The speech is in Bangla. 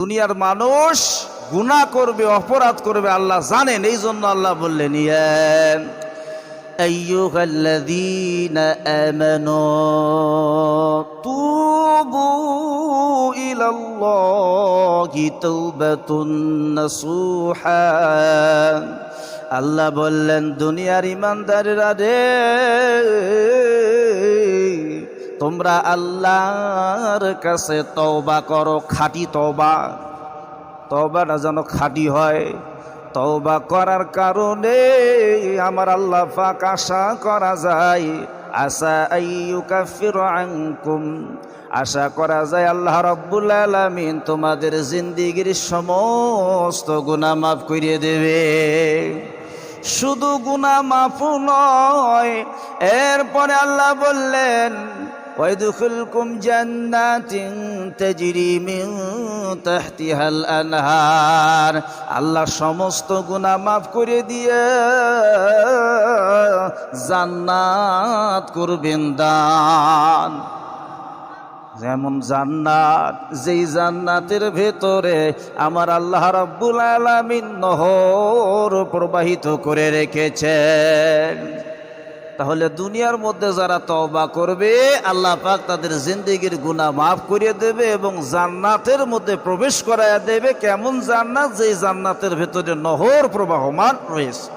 দুনিয়ার মানুষ গুনাহ করবে, অপরাধ করবে, আল্লাহ জানেন। এই জন্য আল্লাহ বললেন, ইয়া আইয়ুহাল্লাযীনা আমানু তুবু ইলাল্লাহি তাওবাতুন নাসুহা। আল্লাহ বললেন, দুনিয়ার ইমানদারেরা রে, তোমরা আল্লাহর কাছে তওবা করো, খাঁটি তওবা। তওবাটা যেন খাঁটি হয়। তওবা করার কারণে আমার আল্লাহ পাক আশা করা যায়, আসা আইয়ুকাফিরু আনকুম, আশা করা যায় আল্লাহ রাব্বুল আলামিন তোমাদের জিন্দেগীর সমস্ত গুনাহ মাফ করিয়ে দেবে। শুধু গুনাহ মাফ নয়, এরপরে আল্লাহ বললেন, ওয়াইদুখুলকুম জান্নাতিন তাজরি মিন তাহতিহাল আনহার। আল্লাহ সমস্ত গুনাহ মাফ করে দিয়ে জান্নাত করবেন দান। যেমন জান্নাত, যেই জান্নাতের ভেতরে আমার আল্লাহ রাব্বুল আলামিন নহর প্রবাহিত করে রেখেছেন। তাহলে দুনিয়ার মধ্যে যারা তওবা করবে, আল্লাহ পাক তাদের জিন্দেগীর গুনাহ মাফ করিয়ে দেবে এবং জান্নাতের মধ্যে প্রবেশ করাইয়া দেবে। কেমন জান্নাত? যেই জান্নাতের ভেতরে নহর প্রবাহমান রয়েছে।